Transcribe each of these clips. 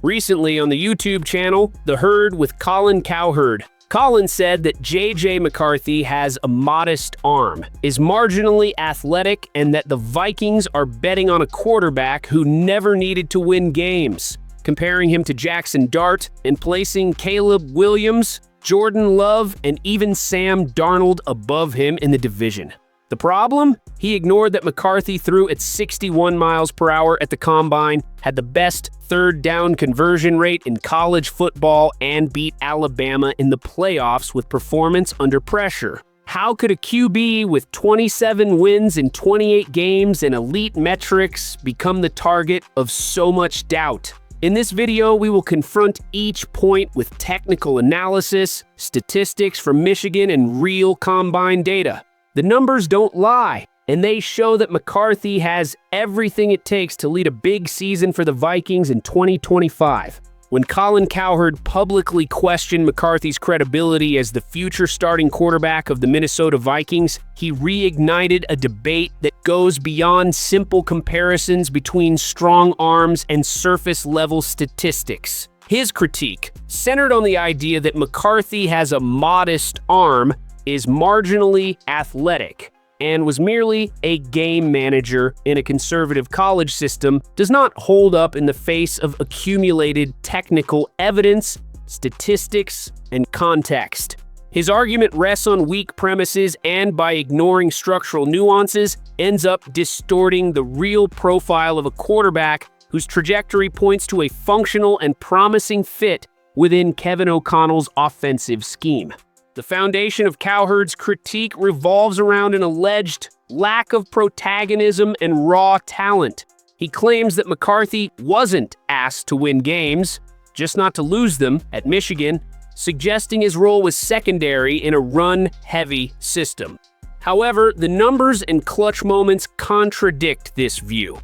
Recently on the YouTube channel, The Herd with Colin Cowherd, Colin said that J.J. McCarthy has a modest arm, is marginally athletic, and that the Vikings are betting on a quarterback who never needed to win games, comparing him to Jackson Dart and placing Caleb Williams, Jordan Love, and even Sam Darnold above him in the division. The problem? He ignored that McCarthy threw at 61 miles per hour at the combine, had the best third down conversion rate in college football, and beat Alabama in the playoffs with performance under pressure. How could a QB with 27 wins in 28 games and elite metrics become the target of so much doubt? In this video, we will confront each point with technical analysis, statistics from Michigan, and real combine data. The numbers don't lie, and they show that McCarthy has everything it takes to lead a big season for the Vikings in 2025. When Colin Cowherd publicly questioned McCarthy's credibility as the future starting quarterback of the Minnesota Vikings, he reignited a debate that goes beyond simple comparisons between strong arms and surface-level statistics. His critique, centered on the idea that McCarthy has a modest arm, is marginally athletic, and was merely a game manager in a conservative college system, does not hold up in the face of accumulated technical evidence, statistics, and context. His argument rests on weak premises and, by ignoring structural nuances, ends up distorting the real profile of a quarterback whose trajectory points to a functional and promising fit within Kevin O'Connell's offensive scheme. The foundation of Cowherd's critique revolves around an alleged lack of protagonism and raw talent. He claims that McCarthy wasn't asked to win games, just not to lose them, at Michigan, suggesting his role was secondary in a run-heavy system. However, the numbers and clutch moments contradict this view.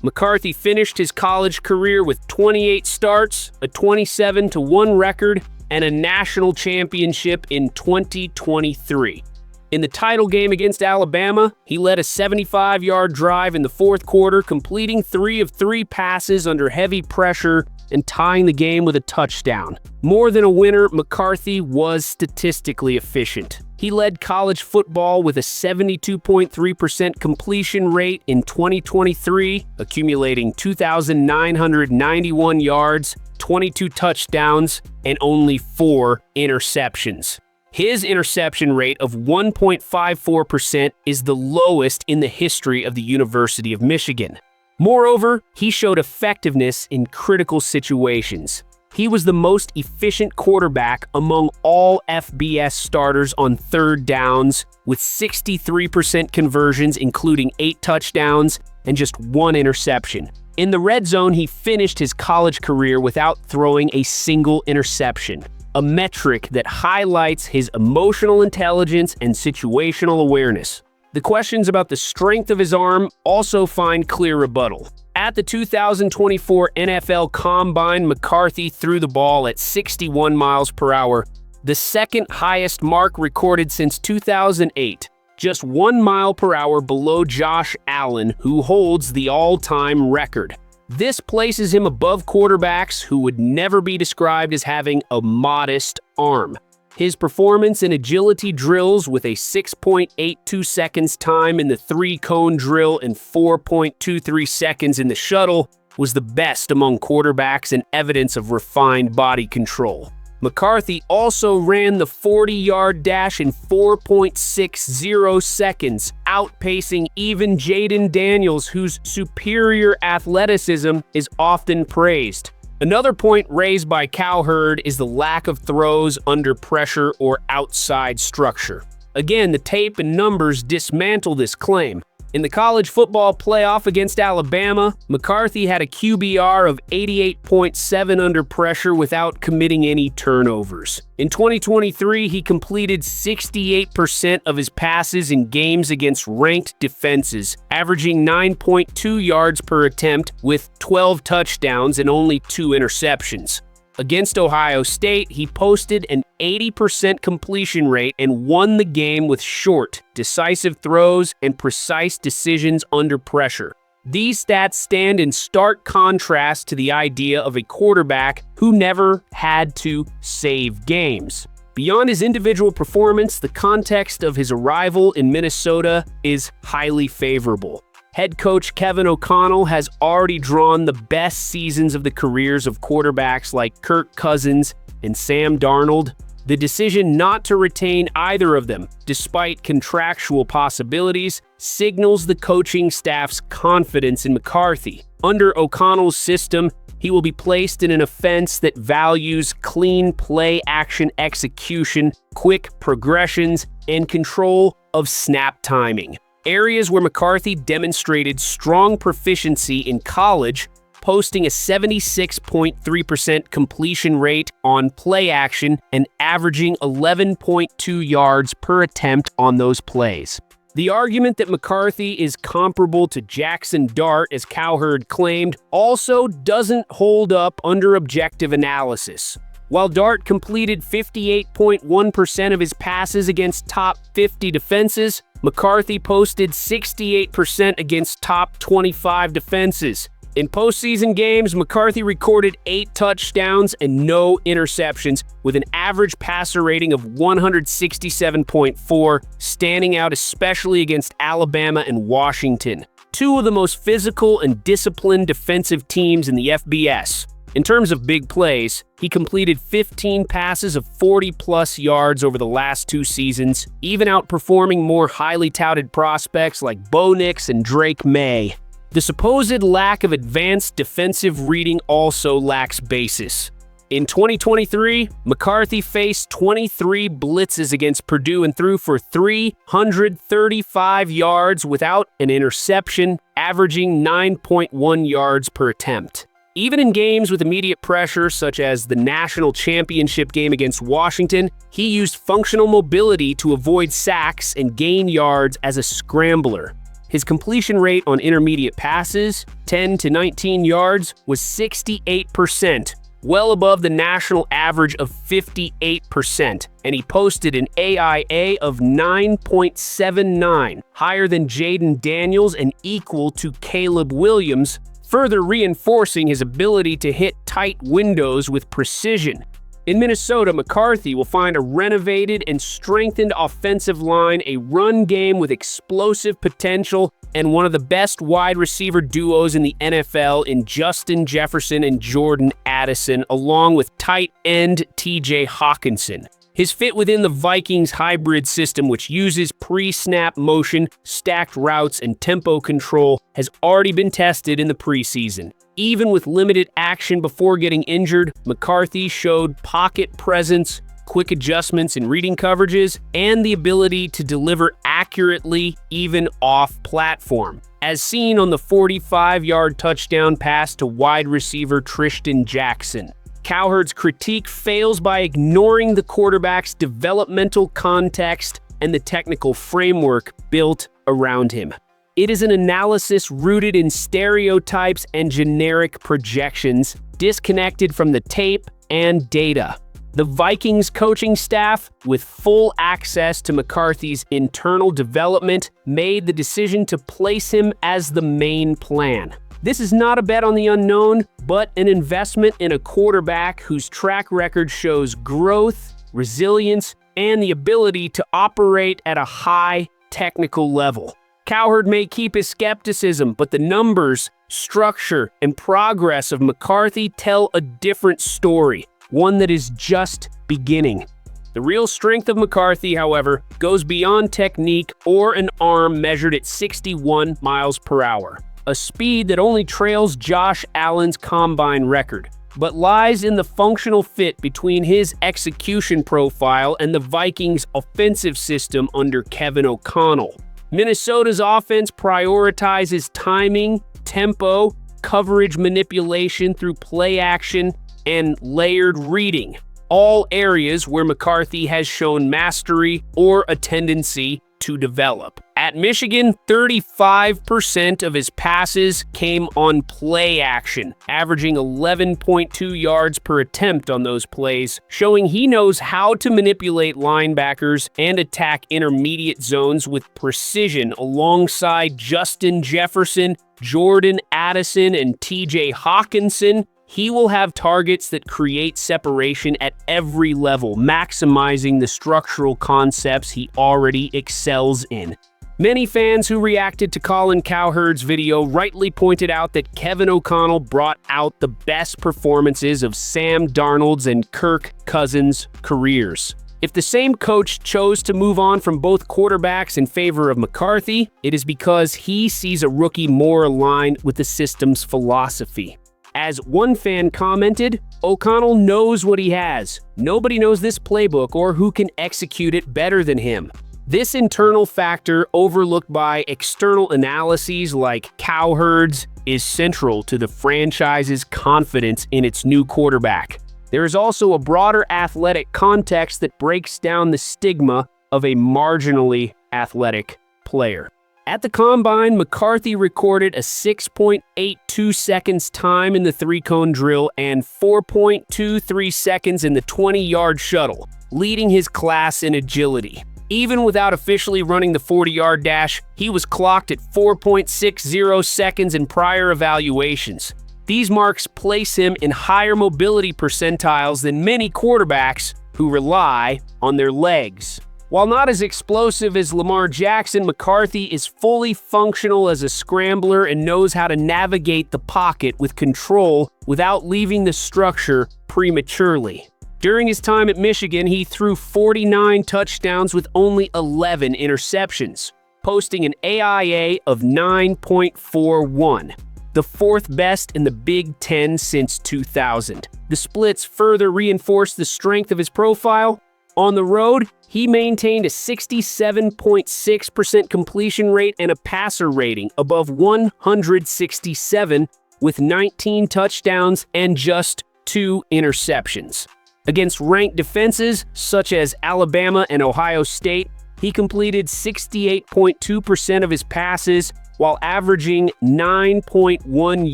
McCarthy finished his college career with 28 starts, a 27-1 record, and a national championship in 2023. In the title game against Alabama, he led a 75-yard drive in the fourth quarter, completing 3 of 3 passes under heavy pressure and tying the game with a touchdown. More than a winner, McCarthy was statistically efficient. He led college football with a 72.3% completion rate in 2023, accumulating 2,991 yards, 22 touchdowns, and only 4 interceptions. His interception rate of 1.54% is the lowest in the history of the University of Michigan. Moreover, he showed effectiveness in critical situations. He was the most efficient quarterback among all FBS starters on third downs, with 63% conversions, including 8 touchdowns and just 1 interception. In the red zone, he finished his college career without throwing a single interception, a metric that highlights his emotional intelligence and situational awareness. The questions about the strength of his arm also find clear rebuttal. At the 2024 NFL Combine, McCarthy threw the ball at 61 miles per hour, the second highest mark recorded since 2008. Just 1 mile per hour below Josh Allen, who holds the all-time record. This places him above quarterbacks who would never be described as having a modest arm. His performance in agility drills with a 6.82 seconds time in the 3-cone drill and 4.23 seconds in the shuttle was the best among quarterbacks and evidence of refined body control. McCarthy also ran the 40-yard dash in 4.60 seconds, outpacing even Jaden Daniels, whose superior athleticism is often praised. Another point raised by Cowherd is the lack of throws under pressure or outside structure. Again, the tape and numbers dismantle this claim. In the college football playoff against Alabama, McCarthy had a QBR of 88.7 under pressure without committing any turnovers. In 2023, he completed 68% of his passes in games against ranked defenses, averaging 9.2 yards per attempt with 12 touchdowns and only 2 interceptions. Against Ohio State, he posted an 80% completion rate and won the game with short, decisive throws and precise decisions under pressure. These stats stand in stark contrast to the idea of a quarterback who never had to save games. Beyond his individual performance, the context of his arrival in Minnesota is highly favorable. Head coach Kevin O'Connell has already drawn the best seasons of the careers of quarterbacks like Kirk Cousins and Sam Darnold. The decision not to retain either of them, despite contractual possibilities, signals the coaching staff's confidence in McCarthy. Under O'Connell's system, he will be placed in an offense that values clean play-action execution, quick progressions, and control of snap timing. Areas where McCarthy demonstrated strong proficiency in college, posting a 76.3% completion rate on play action and averaging 11.2 yards per attempt on those plays. The argument that McCarthy is comparable to Jackson Dart, as Cowherd claimed, also doesn't hold up under objective analysis. While Dart completed 58.1% of his passes against top 50 defenses, McCarthy posted 68% against top 25 defenses. In postseason games, McCarthy recorded 8 touchdowns and no interceptions, with an average passer rating of 167.4, standing out especially against Alabama and Washington, two of the most physical and disciplined defensive teams in the FBS. In terms of big plays, he completed 15 passes of 40-plus yards over the last 2 seasons, even outperforming more highly touted prospects like Bo Nix and Drake May. The supposed lack of advanced defensive reading also lacks basis. In 2023, McCarthy faced 23 blitzes against Purdue and threw for 335 yards without an interception, averaging 9.1 yards per attempt. Even in games with immediate pressure, such as the national championship game against Washington, he used functional mobility to avoid sacks and gain yards as a scrambler. His completion rate on intermediate passes, 10 to 19 yards, was 68%, well above the national average of 58%, and he posted an AIA of 9.79, higher than Jaden Daniels and equal to Caleb Williams, further reinforcing his ability to hit tight windows with precision. In Minnesota, McCarthy will find a renovated and strengthened offensive line, a run game with explosive potential, and one of the best wide receiver duos in the NFL in Justin Jefferson and Jordan Addison, along with tight end TJ Hawkinson. His fit within the Vikings' hybrid system, which uses pre-snap motion, stacked routes, and tempo control, has already been tested in the preseason. Even with limited action before getting injured, McCarthy showed pocket presence, quick adjustments in reading coverages, and the ability to deliver accurately even off-platform, as seen on the 45-yard touchdown pass to wide receiver Tristan Jackson. Cowherd's critique fails by ignoring the quarterback's developmental context and the technical framework built around him. It is an analysis rooted in stereotypes and generic projections, disconnected from the tape and data. The Vikings coaching staff, with full access to McCarthy's internal development, made the decision to place him as the main plan. This is not a bet on the unknown, but an investment in a quarterback whose track record shows growth, resilience, and the ability to operate at a high technical level. Cowherd may keep his skepticism, but the numbers, structure, and progress of McCarthy tell a different story, one that is just beginning. The real strength of McCarthy, however, goes beyond technique or an arm measured at 61 miles per hour. A speed that only trails Josh Allen's combine record, but lies in the functional fit between his execution profile and the Vikings' offensive system under Kevin O'Connell. Minnesota's offense prioritizes timing, tempo, coverage manipulation through play action, and layered reading, all areas where McCarthy has shown mastery or a tendency to develop. At Michigan, 35% of his passes came on play action, averaging 11.2 yards per attempt on those plays, showing he knows how to manipulate linebackers and attack intermediate zones with precision alongside Justin Jefferson, Jordan Addison, and TJ Hawkinson. He will have targets that create separation at every level, maximizing the structural concepts he already excels in. Many fans who reacted to Colin Cowherd's video rightly pointed out that Kevin O'Connell brought out the best performances of Sam Darnold's and Kirk Cousins' careers. If the same coach chose to move on from both quarterbacks in favor of McCarthy, it is because he sees a rookie more aligned with the system's philosophy. As one fan commented, O'Connell knows what he has. Nobody knows this playbook or who can execute it better than him. This internal factor, overlooked by external analyses like Cowherd's, is central to the franchise's confidence in its new quarterback. There is also a broader athletic context that breaks down the stigma of a marginally athletic player. At the Combine, McCarthy recorded a 6.82 seconds time in the three-cone drill and 4.23 seconds in the 20-yard shuttle, leading his class in agility. Even without officially running the 40-yard dash, he was clocked at 4.60 seconds in prior evaluations. These marks place him in higher mobility percentiles than many quarterbacks who rely on their legs. While not as explosive as Lamar Jackson, McCarthy is fully functional as a scrambler and knows how to navigate the pocket with control without leaving the structure prematurely. During his time at Michigan, he threw 49 touchdowns with only 11 interceptions, posting an AIA of 9.41, the fourth best in the Big Ten since 2000. The splits further reinforced the strength of his profile. On the road, he maintained a 67.6% completion rate and a passer rating above 167 with 19 touchdowns and just 2 interceptions. Against ranked defenses such as Alabama and Ohio State, he completed 68.2% of his passes while averaging 9.1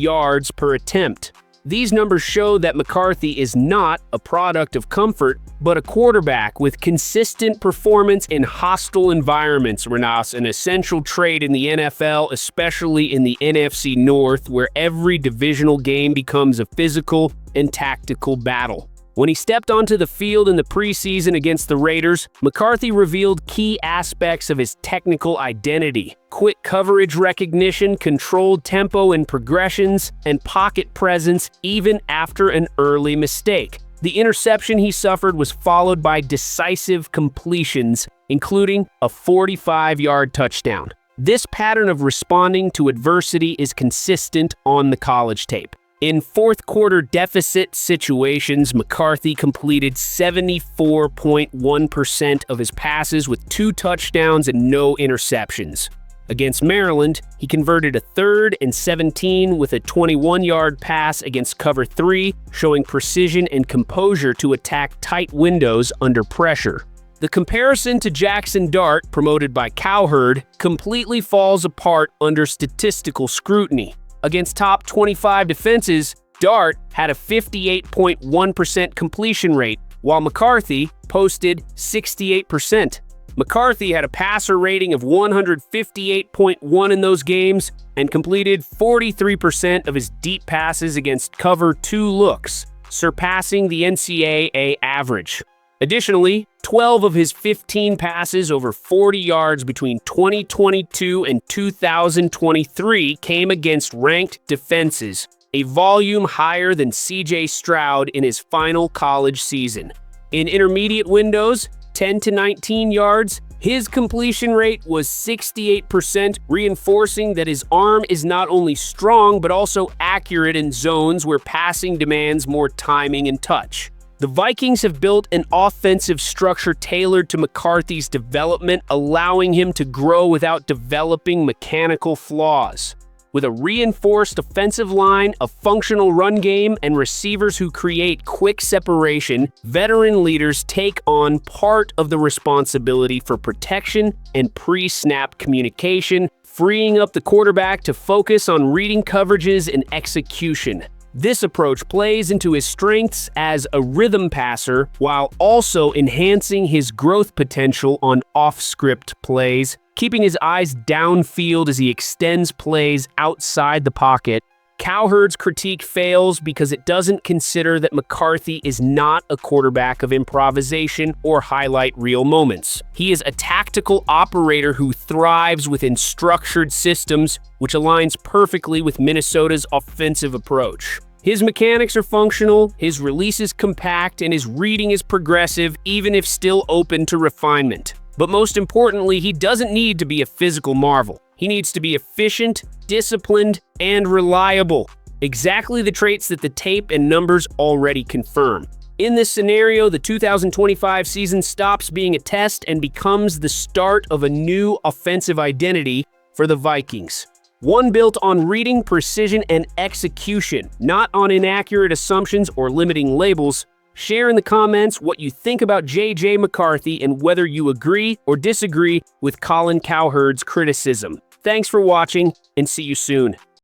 yards per attempt. These numbers show that McCarthy is not a product of comfort, but a quarterback with consistent performance in hostile environments, Renas, an essential trait in the NFL, especially in the NFC North, where every divisional game becomes a physical and tactical battle. When he stepped onto the field in the preseason against the Raiders, McCarthy revealed key aspects of his technical identity: quick coverage recognition, controlled tempo and progressions, and pocket presence even after an early mistake. The interception he suffered was followed by decisive completions, including a 45-yard touchdown. This pattern of responding to adversity is consistent on the college tape. In fourth-quarter deficit situations, McCarthy completed 74.1% of his passes with 2 touchdowns and no interceptions. Against Maryland, he converted a 3rd and 17 with a 21-yard pass against cover 3, showing precision and composure to attack tight windows under pressure. The comparison to Jackson Dart, promoted by Cowherd, completely falls apart under statistical scrutiny. Against top 25 defenses, Dart had a 58.1% completion rate, while McCarthy posted 68%. McCarthy had a passer rating of 158.1 in those games and completed 43% of his deep passes against cover 2 looks, surpassing the NCAA average. Additionally, 12 of his 15 passes over 40 yards between 2022 and 2023 came against ranked defenses, a volume higher than C.J. Stroud in his final college season. In intermediate windows, 10 to 19 yards, his completion rate was 68%, reinforcing that his arm is not only strong but also accurate in zones where passing demands more timing and touch. The Vikings have built an offensive structure tailored to McCarthy's development, allowing him to grow without developing mechanical flaws. With a reinforced offensive line, a functional run game, and receivers who create quick separation, veteran leaders take on part of the responsibility for protection and pre-snap communication, freeing up the quarterback to focus on reading coverages and execution. This approach plays into his strengths as a rhythm passer while also enhancing his growth potential on off-script plays, keeping his eyes downfield as he extends plays outside the pocket. Cowherd's critique fails because it doesn't consider that McCarthy is not a quarterback of improvisation or highlight reel moments. He is a tactical operator who thrives within structured systems, which aligns perfectly with Minnesota's offensive approach. His mechanics are functional, his release is compact, and his reading is progressive, even if still open to refinement. But most importantly, he doesn't need to be a physical marvel. He needs to be efficient, disciplined, and reliable. Exactly the traits that the tape and numbers already confirm. In this scenario, the 2025 season stops being a test and becomes the start of a new offensive identity for the Vikings. One built on reading, precision, and execution, not on inaccurate assumptions or limiting labels. Share in the comments what you think about J.J. McCarthy and whether you agree or disagree with Colin Cowherd's criticism. Thanks for watching, and see you soon.